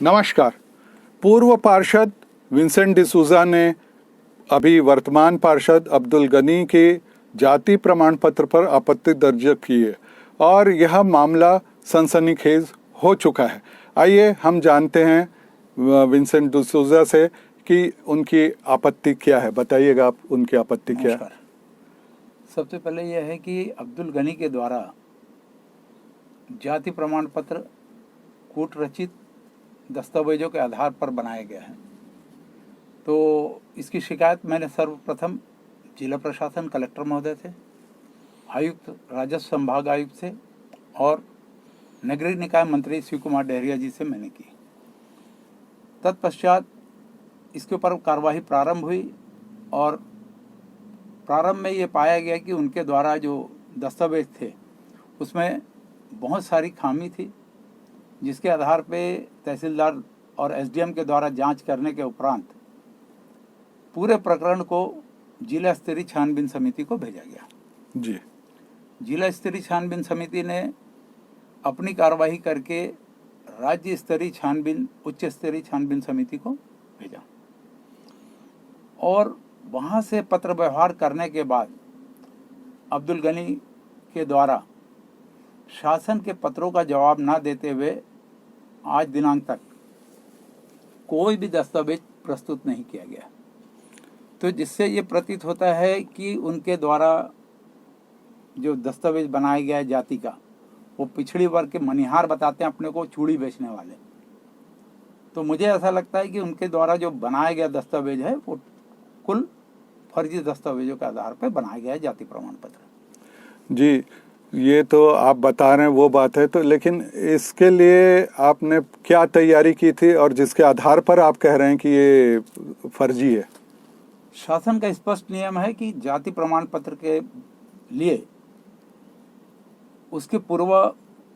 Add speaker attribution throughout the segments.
Speaker 1: नमस्कार। पूर्व पार्षद विंसेंट डिसूजा ने अभी वर्तमान पार्षद अब्दुल गनी के जाति प्रमाण पत्र पर आपत्ति दर्ज की है और यह मामला सनसनीखेज हो चुका है। आइए हम जानते हैं विंसेंट डिसूजा से कि उनकी आपत्ति क्या है। बताइएगा आप, उनकी आपत्ति क्या है?
Speaker 2: सबसे पहले यह है कि अब्दुल गनी के द्वारा जाति प्रमाण पत्र कूट रचित दस्तावेजों के आधार पर बनाया गया है। तो इसकी शिकायत मैंने सर्वप्रथम जिला प्रशासन कलेक्टर महोदय से, आयुक्त राजस्व संभाग आयुक्त से और नगरीय निकाय मंत्री शिव कुमार डहरिया जी से मैंने की। तत्पश्चात इसके ऊपर कार्यवाही प्रारंभ हुई और प्रारंभ में ये पाया गया कि उनके द्वारा जो दस्तावेज थे उसमें बहुत सारी खामी थी, जिसके आधार पे तहसीलदार और एसडीएम के द्वारा जांच करने के उपरांत पूरे प्रकरण को जिला स्तरीय छानबीन समिति को भेजा गया।
Speaker 1: जी।
Speaker 2: जिला स्तरीय छानबीन समिति ने अपनी कार्यवाही करके राज्य स्तरीय छानबीन उच्च स्तरीय छानबीन समिति को भेजा और वहाँ से पत्र व्यवहार करने के बाद अब्दुल गनी के द्वारा शासन के पत्रों का जवाब ना देते हुए आज दिनांक तक कोई भी दस्तावेज प्रस्तुत नहीं किया गया। तो जिससे ये प्रतीत होता है कि उनके द्वारा जो दस्तावेज बनाया गया है जाति का, वो पिछड़ी वर्ग के मनिहार बताते हैं अपने को, चूड़ी बेचने वाले। तो मुझे ऐसा लगता है कि उनके द्वारा जो बनाया गया दस्तावेज है वो कुल फर्जी दस्तावेजों के आधार पर बनाया गया है जाति प्रमाण पत्र।
Speaker 1: जी, ये तो आप बता रहे हैं वो बात है, तो लेकिन इसके लिए आपने क्या तैयारी की थी और जिसके आधार पर आप कह रहे हैं कि ये फर्जी है?
Speaker 2: शासन का स्पष्ट नियम है कि जाति प्रमाण पत्र के लिए उसके पूर्व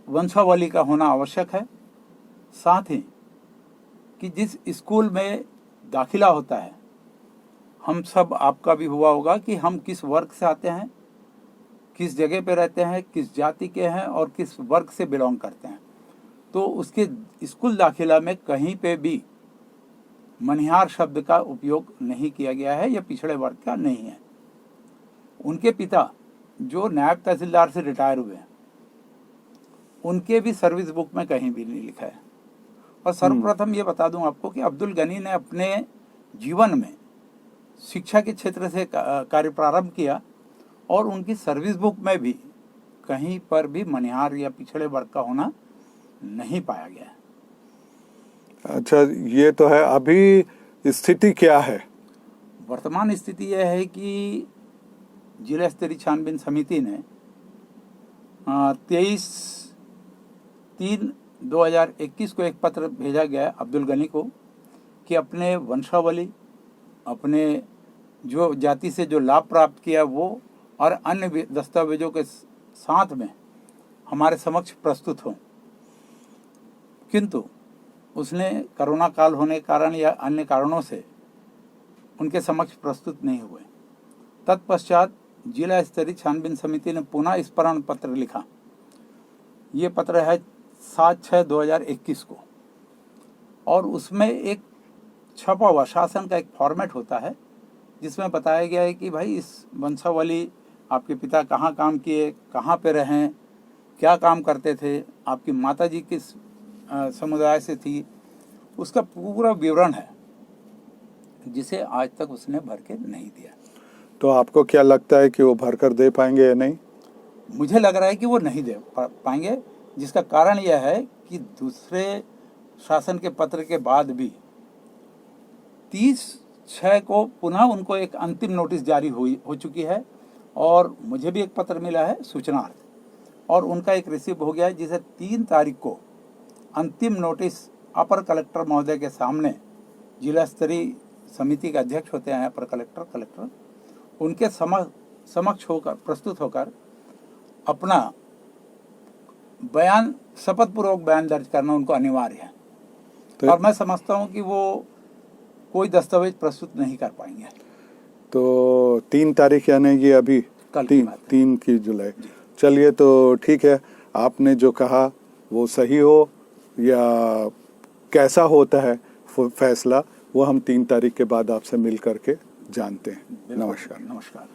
Speaker 2: वंशावली का होना आवश्यक है। साथ ही कि जिस स्कूल में दाखिला होता है, हम सब, आपका भी हुआ होगा कि हम किस वर्ग से आते हैं, किस जगह पे रहते हैं, किस जाति के हैं और किस वर्ग से बिलोंग करते हैं। तो उसके स्कूल दाखिला में कहीं पे भी मनिहार शब्द का उपयोग नहीं किया गया है, यह पिछड़े वर्ग का नहीं है। उनके पिता जो नायब तहसीलदार से रिटायर हुए हैं, उनके भी सर्विस बुक में कहीं भी नहीं लिखा है। और सर्वप्रथम ये बता दूं आपको कि अब्दुल गनी ने अपने जीवन में शिक्षा के क्षेत्र से कार्य प्रारंभ किया और उनकी सर्विस बुक में भी कहीं पर भी मनिहार या पिछड़े वर्ग का होना नहीं पाया गया।
Speaker 1: अच्छा, ये तो है। अभी स्थिति क्या है?
Speaker 2: वर्तमान स्थिति यह है कि जिला स्तरीय छानबीन समिति ने 23/3/2021 को एक पत्र भेजा गया अब्दुल गनी को कि अपने वंशावली, अपने जो जाति से जो लाभ प्राप्त किया वो और अन्य दस्तावेजों के साथ में हमारे समक्ष प्रस्तुत हों। किंतु उसने कोरोना काल होने के कारण या अन्य कारणों से उनके समक्ष प्रस्तुत नहीं हुए। तत्पश्चात जिला स्तरीय छानबीन समिति ने पुनः स्मरण पत्र लिखा। ये पत्र है 7/6/2021 को और उसमें एक छपा हुआ शासन का एक फॉर्मेट होता है जिसमें बताया गया है कि भाई इस वंशावली, आपके पिता कहाँ काम किए, कहाँ पे रहें, क्या काम करते थे, आपकी माताजी किस समुदाय से थी, उसका पूरा विवरण है, जिसे आज तक उसने भर के नहीं दिया।
Speaker 1: तो आपको क्या लगता है कि वो भर कर दे पाएंगे या नहीं?
Speaker 2: मुझे लग रहा है कि वो नहीं दे पाएंगे, जिसका कारण यह है कि दूसरे शासन के पत्र के बाद भी 30/6 को पुनः उनको एक अंतिम नोटिस जारी हो चुकी है और मुझे भी एक पत्र मिला है सूचनार्थ और उनका एक रिसीव हो गया है, जिसे 3 तारीख को अंतिम नोटिस अपर कलेक्टर महोदय के सामने, जिला स्तरीय समिति के अध्यक्ष होते हैं अपर कलेक्टर, उनके समक्ष होकर प्रस्तुत होकर अपना बयान, शपथ पूर्वक बयान दर्ज करना उनको अनिवार्य है। तो और मैं समझता हूं कि वो कोई दस्तावेज प्रस्तुत नहीं कर पाएंगे।
Speaker 1: तो 3 तारीख यानी कि अभी
Speaker 2: कल
Speaker 1: 3 की जुलाई। चलिए, तो ठीक है, आपने जो कहा वो सही हो या कैसा होता है फैसला, वो हम 3 तारीख के बाद आपसे मिल करके जानते हैं। नमस्कार।
Speaker 2: नमस्कार।